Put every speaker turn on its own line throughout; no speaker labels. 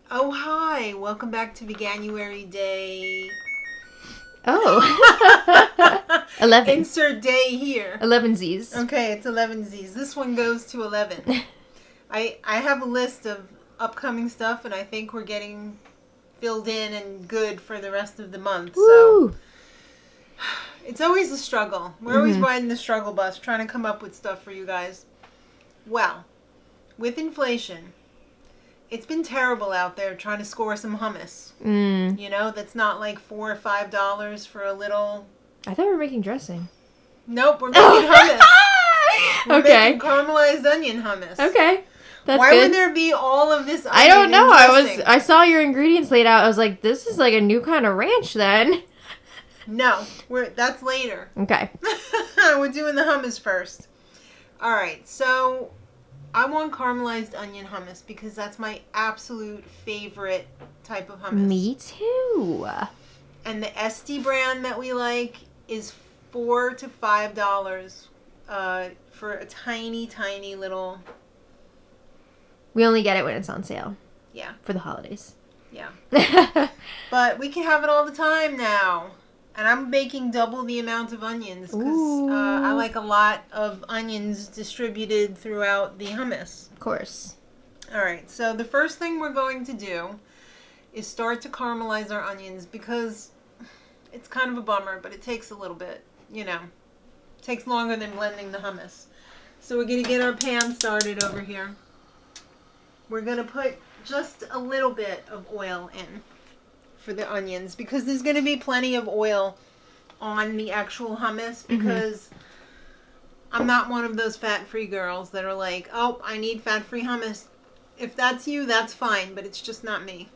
Oh, hi. Welcome back to Veganuary day.
Oh. 11.
Insert day here.
11 Z's.
Okay, it's 11 Z's. This one goes to 11. I have a list of upcoming stuff, and I think we're getting filled in and good for the rest of the month.
Woo.
So it's always a struggle. We're always riding the struggle bus, trying to come up with stuff for you guys. Well, with inflation, it's been terrible out there trying to score some hummus. You know, that's not like $4 or $5 for a little.
I thought we were making dressing.
Nope, we're making hummus. We're
Okay.
making caramelized onion hummus.
Okay. That's
Why
good.
would there be all of this onion
I don't know.
in dressing?
I saw your ingredients laid out. I was like, this is like a new kind of ranch then.
No, that's later.
Okay.
We're doing the hummus first. All right, so I want caramelized onion hummus because that's my absolute favorite type of hummus.
Me too.
And the SD brand that we like is $4 to $5 for a tiny, tiny little.
We only get it when it's on sale.
Yeah.
For the holidays.
Yeah. But we can have it all the time now. And I'm baking double the amount of onions because I like a lot of onions distributed throughout the hummus.
Of course.
All right, so the first thing we're going to do is start to caramelize our onions because it's kind of a bummer, but it takes a little bit, you know. It takes longer than blending the hummus. So we're going to get our pan started over here. We're going to put just a little bit of oil in for the onions because there's going to be plenty of oil on the actual hummus because I'm not one of those fat-free girls that are like, oh, I need fat-free hummus. If that's you, that's fine, but it's just not me.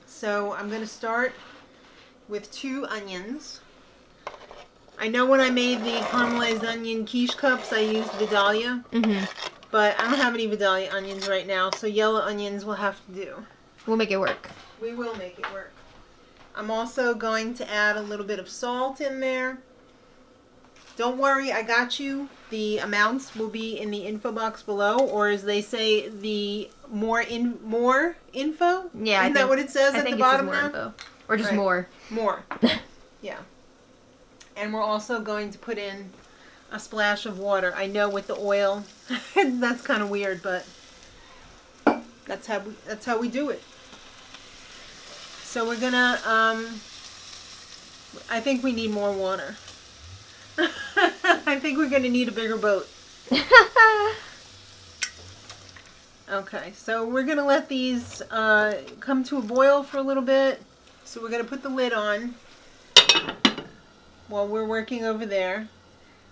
So I'm going to start with 2 onions. I know when I made the caramelized onion quiche cups, I used Vidalia, but I don't have any Vidalia onions right now, so yellow onions will have to do.
We'll make it work.
We will make it work. I'm also going to add a little bit of salt in there. Don't worry, I got you. The amounts will be in the info box below, or as they say, the more info?
Yeah,
Isn't that what it says at the bottom now?
Info. Or just
Right.
more.
More. Yeah. And we're also going to put in a splash of water. I know with the oil, that's kind of weird, but that's how we do it. So we're gonna, I think we need more water. I think we're gonna need a bigger boat. Okay, so we're gonna let these come to a boil for a little bit. So we're gonna put the lid on while we're working over there.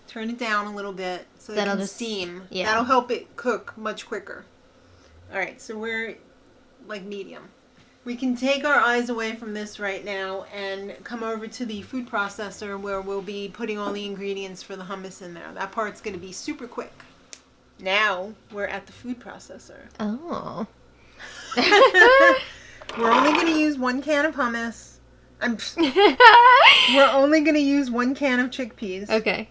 Turn it down a little bit so that it can steam.
Yeah.
That'll help it cook much quicker. All right, so we're like medium. We can take our eyes away from this right now and come over to the food processor where we'll be putting all the ingredients for the hummus in there. That part's going to be super quick. Now we're at the food processor.
Oh.
We're only going to use 1 can of hummus. We're only going to use 1 can of chickpeas.
Okay.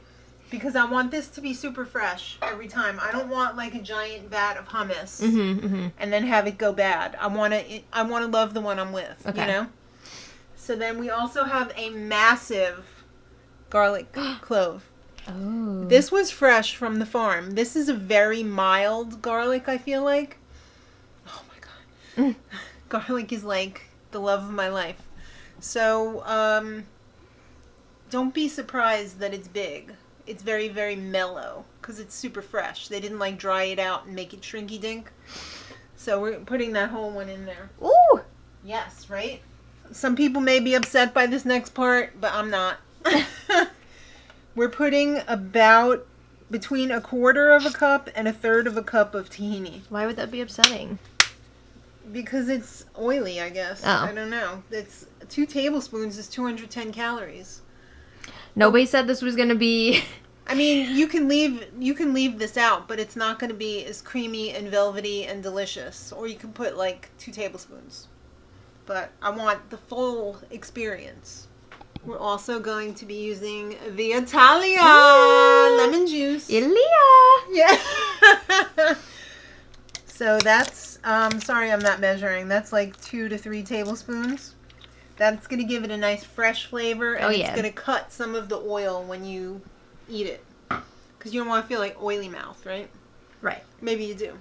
Because I want this to be super fresh every time. I don't want like a giant vat of hummus and then have it go bad. I want to love the one I'm with, you know? So then we also have a massive garlic clove.
Oh.
This was fresh from the farm. This is a very mild garlic, I feel like. Oh my God. Garlic is like the love of my life. So, don't be surprised that it's big. It's very, very mellow because it's super fresh. They didn't like dry it out and make it shrinky dink. So we're putting that whole one in there.
Ooh.
Yes, right? Some people may be upset by this next part, but I'm not. We're putting about between 1/4 cup and 1/3 cup of tahini.
Why would that be upsetting?
Because it's oily, I guess.
Oh.
I don't know. It's 2 tablespoons is 210 calories.
Nobody said this was going to be...
I mean, you can leave this out, but it's not going to be as creamy and velvety and delicious. Or you can put like 2 tablespoons. But I want the full experience. We're also going to be using the Italia lemon juice.
Ilia!
Yeah. So that's Sorry, I'm not measuring. That's like 2 to 3 tablespoons. That's going to give it a nice fresh flavor, and it's going to cut some of the oil when you eat it. Because you don't want to feel like oily mouth, right?
Right.
Maybe you do.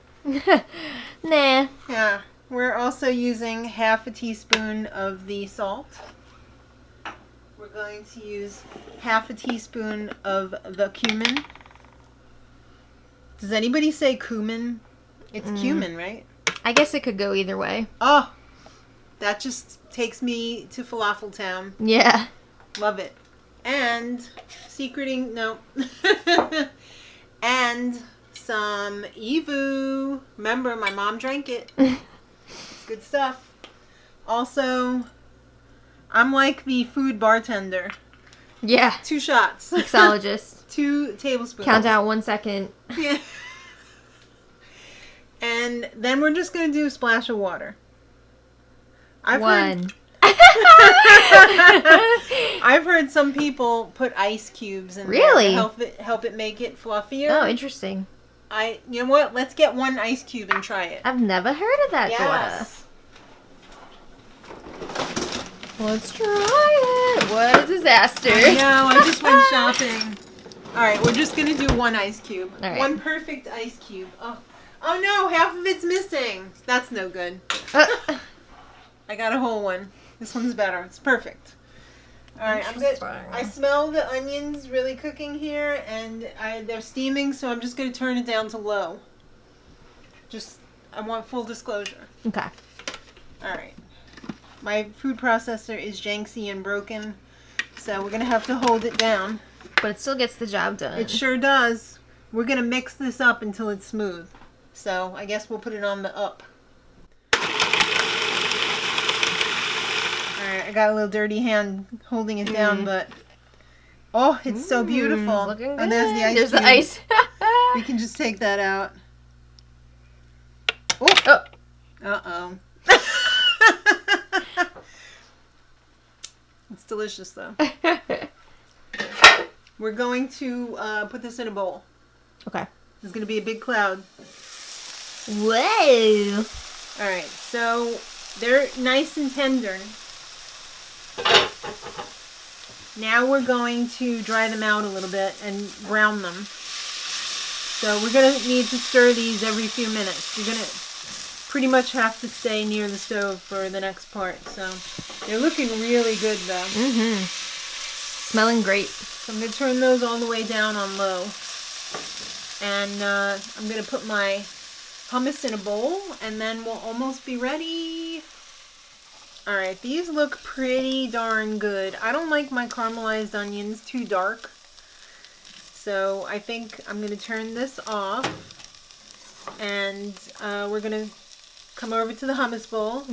Nah.
Yeah. We're also using half a teaspoon of the salt. We're going to use half a teaspoon of the cumin. Does anybody say cumin? It's cumin, right?
I guess it could go either way.
Oh, that just takes me to Falafel Town.
Yeah.
Love it. And and some EVOO. Remember, my mom drank it. It's good stuff. Also, I'm like the food bartender.
Yeah.
2 shots.
Mixologist.
2 tablespoons.
Count out 1 second.
Yeah. And then we're just going to do a splash of water. I've heard some people put ice cubes in there to help it make it fluffier.
Oh, interesting.
You know what? Let's get 1 ice cube and try it.
I've never heard of that,
Yes.
Let's try it. What a disaster.
I know, I just went shopping. Alright, we're just going to do 1 ice cube.
All right.
1 perfect ice cube. Oh no, half of it's missing. That's no good. I got a whole one. This one's better. It's perfect. Alright, I smell the onions really cooking here, and they're steaming, so I'm just going to turn it down to low. I want full disclosure.
Okay.
Alright. My food processor is janky and broken, so we're going to have to hold it down.
But it still gets the job done.
It sure does. We're going to mix this up until it's smooth. So I guess we'll put it on the up. Alright, I got a little dirty hand holding it down, but oh, it's so beautiful.
Looking good.
And there's the ice.
There's the ice.
We can just take that out.
Oh.
Uh-oh. It's delicious, though. We're going to put this in a bowl.
Okay.
There's going to be a big cloud.
Whoa.
Alright, so they're nice and tender. Now we're going to dry them out a little bit and brown them. So we're going to need to stir these every few minutes. You're going to pretty much have to stay near the stove for the next part. So they're looking really good, though.
Mm-hmm. Smelling great.
So I'm going to turn those all the way down on low. And I'm going to put my hummus in a bowl, and then we'll almost be ready. Alright, these look pretty darn good. I don't like my caramelized onions too dark. So I think I'm going to turn this off. And we're going to come over to the hummus bowl.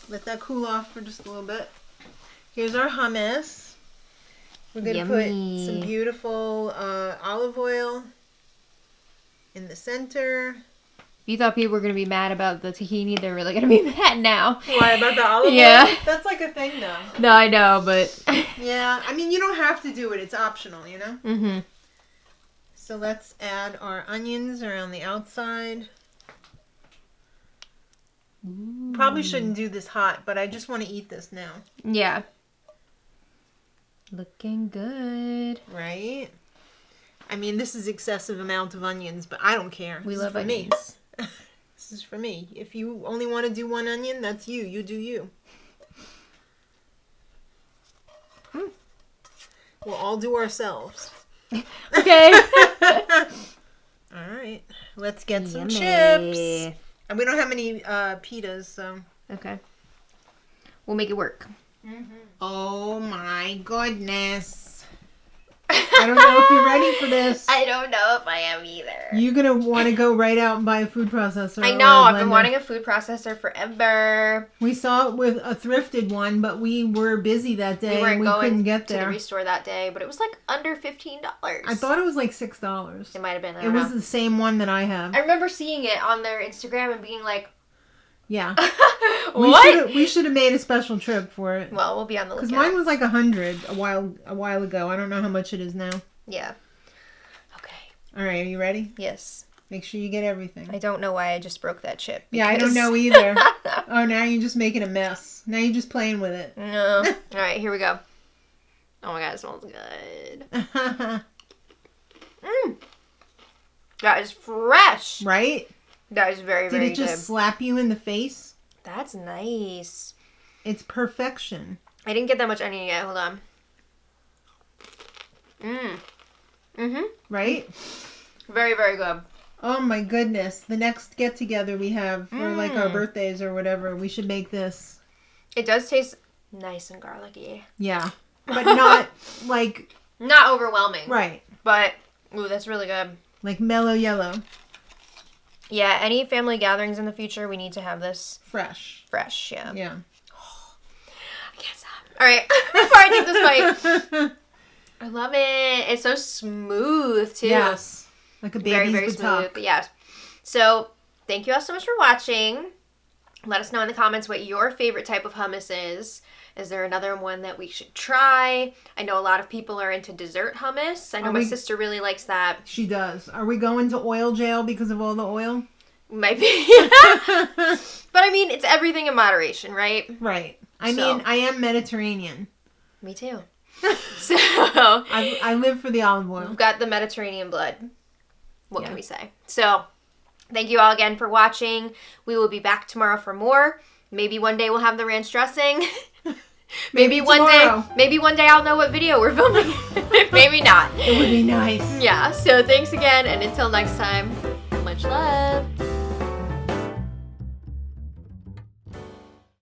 Let that cool off for just a little bit. Here's our hummus. We're going to put some beautiful olive oil in the center.
If you thought people were going to be mad about the tahini, they're really going to be mad now.
Why, about the olive oil?
Yeah.
That's like a thing, though.
No, I know, but...
Yeah, I mean, you don't have to do it. It's optional, you know?
Mm-hmm.
So let's add our onions around the outside.
Ooh.
Probably shouldn't do this hot, but I just want to eat this now.
Yeah. Looking good.
Right? I mean, this is excessive amount of onions, but I don't care.
We
This
love
is for me.
onions.
This is for me. If you only want to do 1 onion, that's you. You do you. We'll all do ourselves.
Okay.
All right. Let's get some
Yummy.
chips. And we don't have any pitas, so.
Okay. We'll make it work.
Oh my goodness. I don't know if you're ready for this.
I don't know if I am either.
You're going to want to go right out and buy a food processor.
I know. I've been wanting a food processor forever.
We saw it with a thrifted one, but we were busy that day and we couldn't get there.
To the restore that day, but it was like under $15.
I thought it was like $6.
It might have been.
It was the same one that I have.
I remember seeing it on their Instagram and being like,
yeah.
What?
We should have made a special trip for it.
Well, we'll be on the lookout.
Because mine was like $100 a while ago. I don't know how much it is now.
Yeah. Okay.
All right, are you ready?
Yes.
Make sure you get everything.
I don't know why I just broke that chip.
Yeah, I don't know either. Oh, now you're just making a mess. Now you're just playing with it.
No. All right, here we go. Oh my god, it smells good. That is fresh.
Right?
That is very, very good.
Did it just slap you in the face?
That's nice.
It's perfection.
I didn't get that much onion yet. Hold on.
Right?
Very, very good.
Oh my goodness. The next get together we have for like our birthdays or whatever, we should make this.
It does taste nice and garlicky.
Yeah. But not like...
Not overwhelming.
Right.
But, ooh, that's really good.
Like mellow yellow.
Yeah, any family gatherings in the future, we need to have this
Fresh.
yeah.
Yeah.
I can't stop. All right, before I take this bite. I love it. It's so smooth, too.
Yes. Like a baby's
very, very smooth. Yes. So, thank you all so much for watching. Let us know in the comments what your favorite type of hummus is. Is there another one that we should try? I know a lot of people are into dessert hummus. I know my sister really likes that.
She does. Are we going to oil jail because of all the oil?
Might be. But I mean, it's everything in moderation, right?
Right. I mean, I am Mediterranean.
Me too. So
I live for the olive oil.
we've got the Mediterranean blood. What can we say? So thank you all again for watching. We will be back tomorrow for more. Maybe one day we'll have the ranch dressing. Maybe one day I'll know what video we're filming. Maybe not.
It would be nice.
Yeah. So thanks again, and until next time, much love.